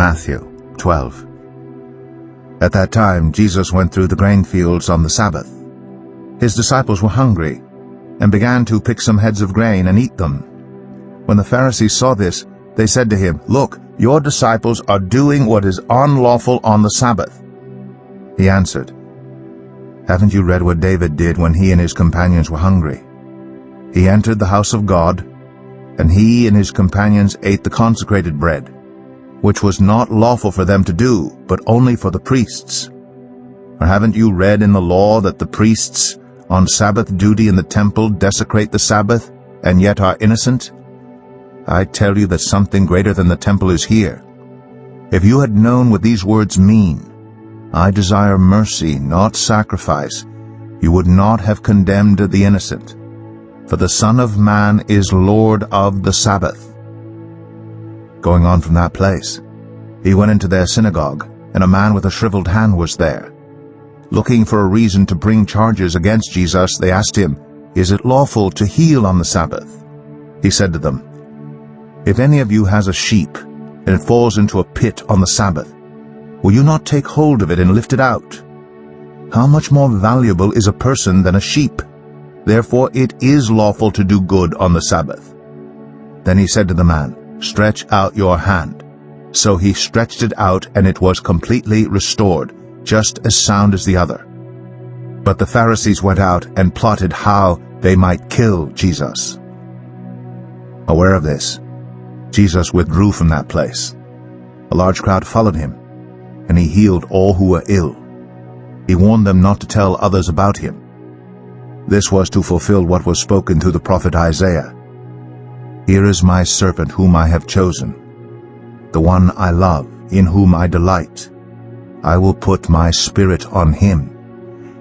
Matthew 12. At that time Jesus went through the grain fields on the Sabbath. His disciples were hungry, and began to pick some heads of grain and eat them. When the Pharisees saw this, they said to him, "Look, your disciples are doing what is unlawful on the Sabbath." He answered, "Haven't you read what David did when he and his companions were hungry? He entered the house of God, and he and his companions ate the consecrated bread, which was not lawful for them to do, but only for the priests. Or haven't you read in the law that the priests on Sabbath duty in the temple desecrate the Sabbath, and yet are innocent? I tell you that something greater than the temple is here. If you had known what these words mean, 'I desire mercy, not sacrifice,' you would not have condemned the innocent. For the Son of Man is Lord of the Sabbath." Going on from that place, he went into their synagogue, and a man with a shriveled hand was there. Looking for a reason to bring charges against Jesus, they asked him, "Is it lawful to heal on the Sabbath?" He said to them, "If any of you has a sheep, and it falls into a pit on the Sabbath, will you not take hold of it and lift it out? How much more valuable is a person than a sheep? Therefore it is lawful to do good on the Sabbath." Then he said to the man, "Stretch out your hand." So he stretched it out, and it was completely restored, just as sound as the other. But the Pharisees went out and plotted how they might kill Jesus. Aware of this, Jesus withdrew from that place. A large crowd followed him, and he healed all who were ill. He warned them not to tell others about him. This was to fulfill what was spoken through the prophet Isaiah. "Here is my servant whom I have chosen, the one I love, in whom I delight. I will put my spirit on him,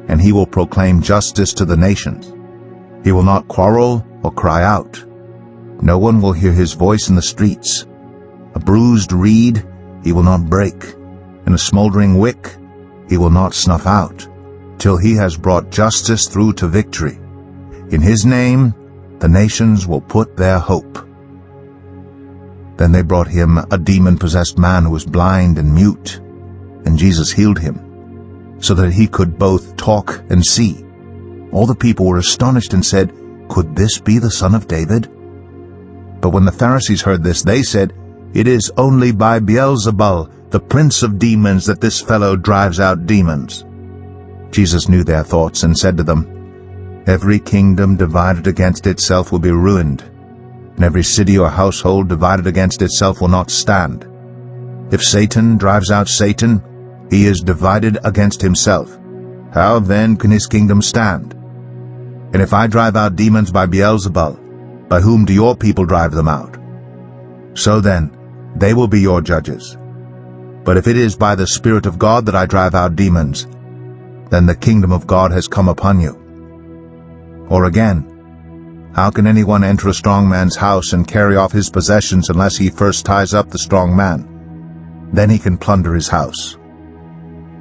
and he will proclaim justice to the nations. He will not quarrel or cry out. No one will hear his voice in the streets. A bruised reed he will not break, and a smoldering wick he will not snuff out, till he has brought justice through to victory. In his name the nations will put their hope." Then they brought him a demon-possessed man who was blind and mute, and Jesus healed him, so that he could both talk and see. All the people were astonished and said, "Could this be the son of David?" But when the Pharisees heard this, they said, "It is only by Beelzebul, the prince of demons, that this fellow drives out demons." Jesus knew their thoughts and said to them, "Every kingdom divided against itself will be ruined, and every city or household divided against itself will not stand. If Satan drives out Satan, he is divided against himself. How then can his kingdom stand? And if I drive out demons by Beelzebul, by whom do your people drive them out? So then, they will be your judges. But if it is by the Spirit of God that I drive out demons, then the kingdom of God has come upon you. Or again, how can anyone enter a strong man's house and carry off his possessions unless he first ties up the strong man? Then he can plunder his house.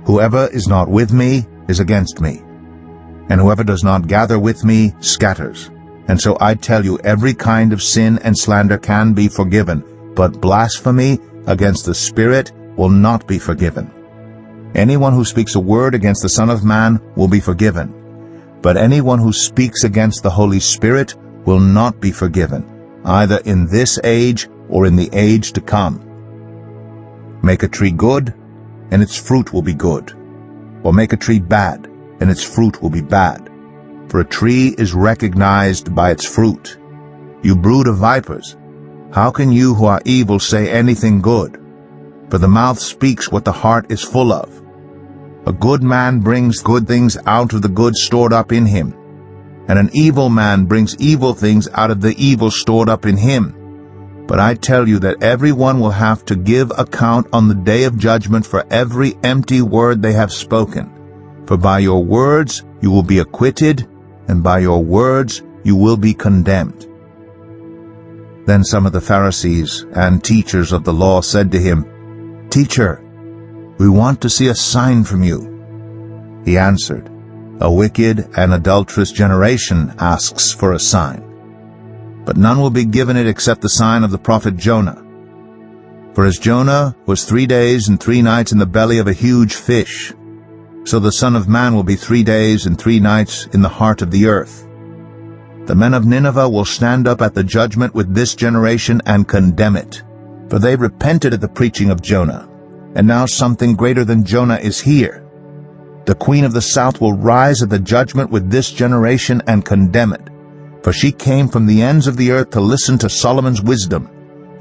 Whoever is not with me is against me, and whoever does not gather with me scatters. And so I tell you, every kind of sin and slander can be forgiven, but blasphemy against the Spirit will not be forgiven. Anyone who speaks a word against the Son of Man will be forgiven, but anyone who speaks against the Holy Spirit will not be forgiven, either in this age or in the age to come. Make a tree good, and its fruit will be good, or make a tree bad, and its fruit will be bad. For a tree is recognized by its fruit. You brood of vipers, how can you who are evil say anything good? For the mouth speaks what the heart is full of. A good man brings good things out of the good stored up in him, and an evil man brings evil things out of the evil stored up in him. But I tell you that everyone will have to give account on the day of judgment for every empty word they have spoken. For by your words you will be acquitted, and by your words you will be condemned." Then some of the Pharisees and teachers of the law said to him, "Teacher, we want to see a sign from you." He answered, "A wicked and adulterous generation asks for a sign, but none will be given it except the sign of the prophet Jonah. For as Jonah was 3 days and 3 nights in the belly of a huge fish, so the Son of Man will be 3 days and 3 nights in the heart of the earth. The men of Nineveh will stand up at the judgment with this generation and condemn it. For they repented at the preaching of Jonah, and now something greater than Jonah is here. The queen of the south will rise at the judgment with this generation and condemn it. For she came from the ends of the earth to listen to Solomon's wisdom,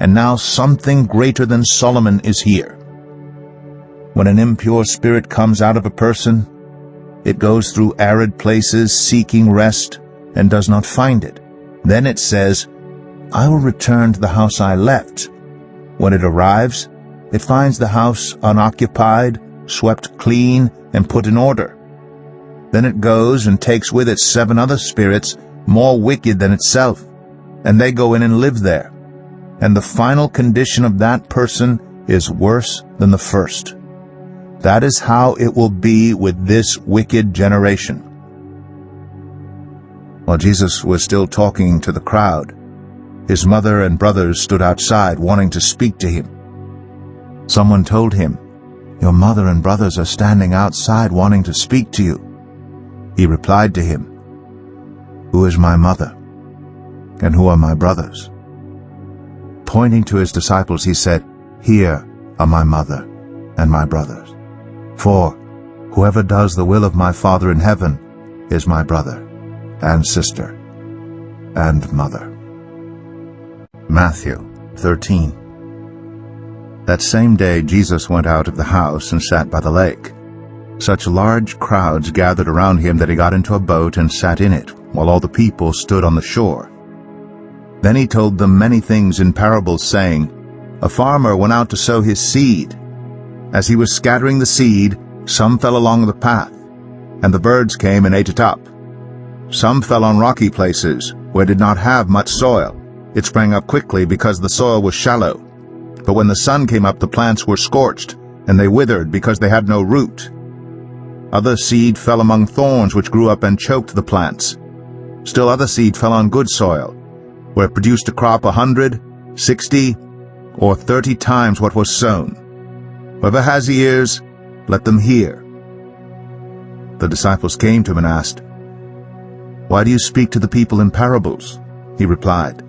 and now something greater than Solomon is here. When an impure spirit comes out of a person, it goes through arid places seeking rest and does not find it. Then it says, I will return to the house I left. When it arrives, it finds the house unoccupied, swept clean, and put in order. Then it goes and takes with it 7 other spirits more wicked than itself, and they go in and live there. And the final condition of that person is worse than the first. That is how it will be with this wicked generation. While Jesus was still talking to the crowd, his mother and brothers stood outside wanting to speak to him. Someone told him, Your mother and brothers are standing outside wanting to speak to you. He replied to him, Who is my mother? And who are my brothers? Pointing to his disciples, he said, Here are my mother and my brothers. For whoever does the will of my Father in heaven is my brother and sister and mother. Matthew 13. That same day Jesus went out of the house and sat by the lake. Such large crowds gathered around him that he got into a boat and sat in it, while all the people stood on the shore. Then he told them many things in parables, saying, A farmer went out to sow his seed. As he was scattering the seed, some fell along the path, and the birds came and ate it up. Some fell on rocky places, where it did not have much soil. It sprang up quickly because the soil was shallow. But when the sun came up, the plants were scorched, and they withered because they had no root. Other seed fell among thorns, which grew up and choked the plants. Still other seed fell on good soil, where it produced a crop 100, 60, or 30 times what was sown. Whoever has ears, let them hear. The disciples came to him and asked, Why do you speak to the people in parables? He replied,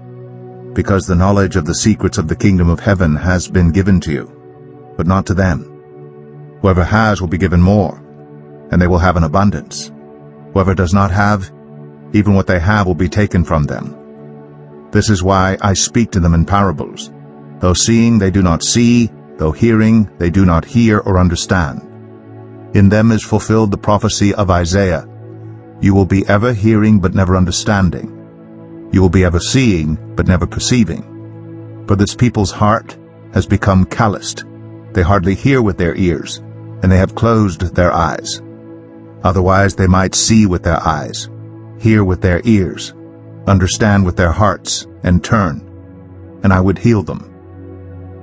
Because the knowledge of the secrets of the kingdom of heaven has been given to you, but not to them. Whoever has will be given more, and they will have an abundance. Whoever does not have, even what they have will be taken from them. This is why I speak to them in parables. Though seeing they do not see, though hearing they do not hear or understand. In them is fulfilled the prophecy of Isaiah. You will be ever hearing but never understanding. You will be ever seeing but never perceiving. For this people's heart has become calloused. They hardly hear with their ears, and they have closed their eyes. Otherwise they might see with their eyes, hear with their ears, understand with their hearts, and turn, and I would heal them.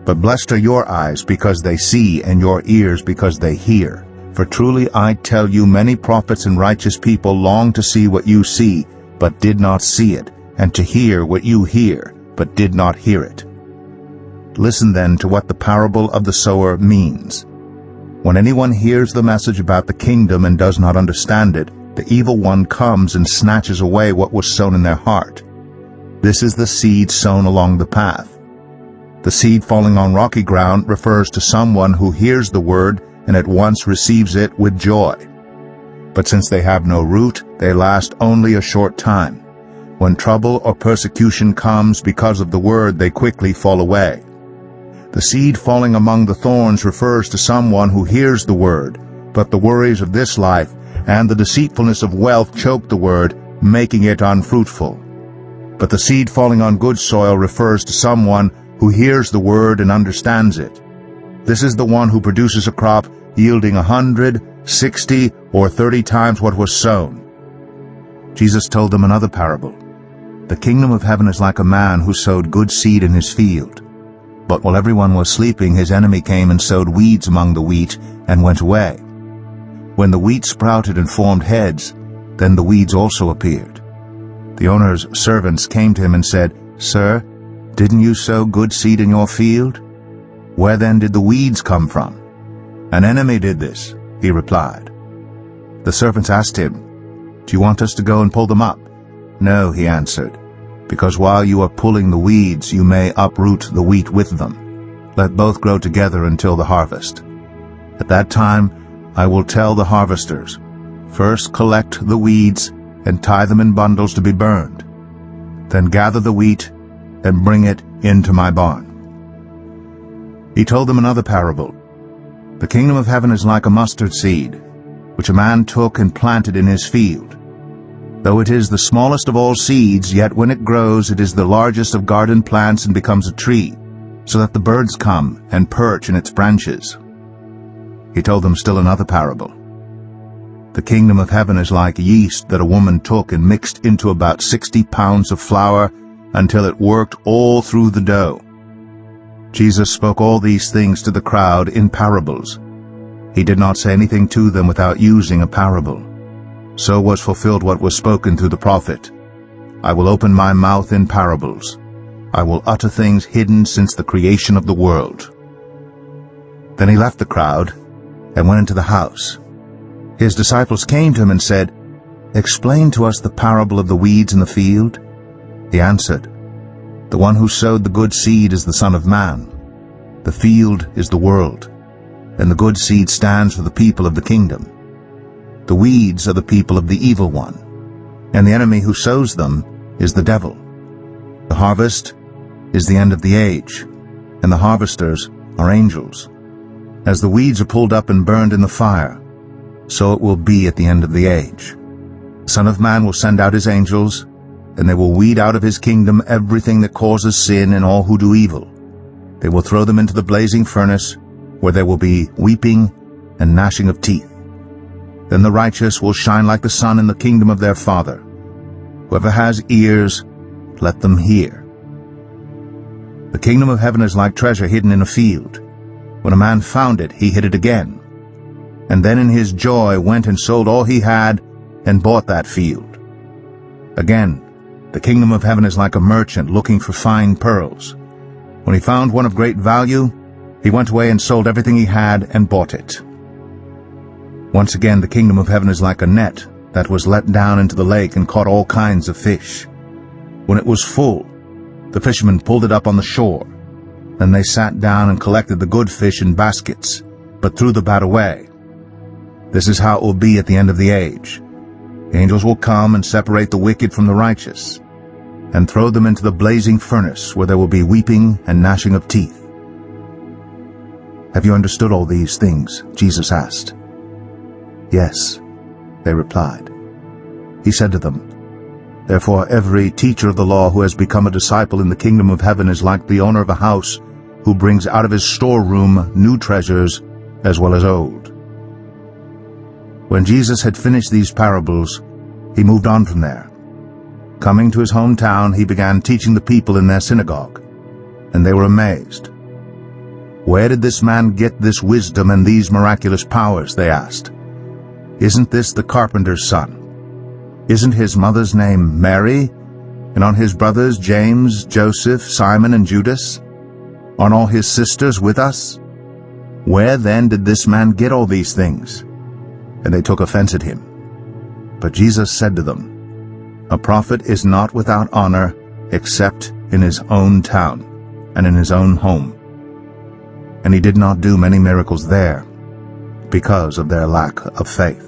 But blessed are your eyes because they see, and your ears because they hear. For truly I tell you, many prophets and righteous people long to see what you see, but did not see it, and to hear what you hear, but did not hear it. Listen then to what the parable of the sower means. When anyone hears the message about the kingdom and does not understand it, the evil one comes and snatches away what was sown in their heart. This is the seed sown along the path. The seed falling on rocky ground refers to someone who hears the word and at once receives it with joy. But since they have no root, they last only a short time. When trouble or persecution comes because of the word, they quickly fall away. The seed falling among the thorns refers to someone who hears the word, but the worries of this life and the deceitfulness of wealth choke the word, making it unfruitful. But the seed falling on good soil refers to someone who hears the word and understands it. This is the one who produces a crop yielding 100, 60, or 30 times what was sown. Jesus told them another parable. The kingdom of heaven is like a man who sowed good seed in his field. But while everyone was sleeping, his enemy came and sowed weeds among the wheat and went away. When the wheat sprouted and formed heads, then the weeds also appeared. The owner's servants came to him and said, Sir, didn't you sow good seed in your field? Where then did the weeds come from?" "An enemy did this," he replied. The servants asked him, "Do you want us to go and pull them up?" "No," he answered, "because while you are pulling the weeds, you may uproot the wheat with them. Let both grow together until the harvest. At that time I will tell the harvesters, 'First collect the weeds and tie them in bundles to be burned. Then gather the wheat and bring it into my barn.'" He told them another parable. "The kingdom of heaven is like a mustard seed, which a man took and planted in his field. Though it is the smallest of all seeds, yet when it grows it is the largest of garden plants and becomes a tree, so that the birds come and perch in its branches." He told them still another parable. "The kingdom of heaven is like yeast that a woman took and mixed into about 60 pounds of flour until it worked all through the dough." Jesus spoke all these things to the crowd in parables. He did not say anything to them without using a parable. So was fulfilled what was spoken through the prophet, "I will open my mouth in parables. I will utter things hidden since the creation of the world." Then he left the crowd and went into the house. His disciples came to him and said, "Explain to us the parable of the weeds in the field." He answered, "The one who sowed the good seed is the Son of Man. The field is the world, and the good seed stands for the people of the kingdom. The weeds are the people of the evil one, and the enemy who sows them is the devil. The harvest is the end of the age, and the harvesters are angels. As the weeds are pulled up and burned in the fire, so it will be at the end of the age. The Son of Man will send out his angels, and they will weed out of his kingdom everything that causes sin and all who do evil. They will throw them into the blazing furnace, where there will be weeping and gnashing of teeth. Then the righteous will shine like the sun in the kingdom of their Father. Whoever has ears, let them hear. The kingdom of heaven is like treasure hidden in a field. When a man found it, he hid it again, and then in his joy went and sold all he had and bought that field. Again, the kingdom of heaven is like a merchant looking for fine pearls. When he found one of great value, he went away and sold everything he had and bought it. Once again, the kingdom of heaven is like a net that was let down into the lake and caught all kinds of fish. When it was full, the fishermen pulled it up on the shore. Then they sat down and collected the good fish in baskets, but threw the bad away. This is how it will be at the end of the age. The angels will come and separate the wicked from the righteous, and throw them into the blazing furnace, where there will be weeping and gnashing of teeth. "Have you understood all these things?" Jesus asked. "Yes," they replied. He said to them, "Therefore every teacher of the law who has become a disciple in the kingdom of heaven is like the owner of a house who brings out of his storeroom new treasures as well as old." When Jesus had finished these parables, he moved on from there. Coming to his hometown, he began teaching the people in their synagogue, and they were amazed. "Where did this man get this wisdom and these miraculous powers?" they asked. "Isn't this the carpenter's son? Isn't his mother's name Mary? And aren't his brothers James, Joseph, Simon, and Judas? Aren't all his sisters with us? Where then did this man get all these things?" And they took offense at him. But Jesus said to them, "A prophet is not without honor except in his own town and in his own home." And he did not do many miracles there because of their lack of faith.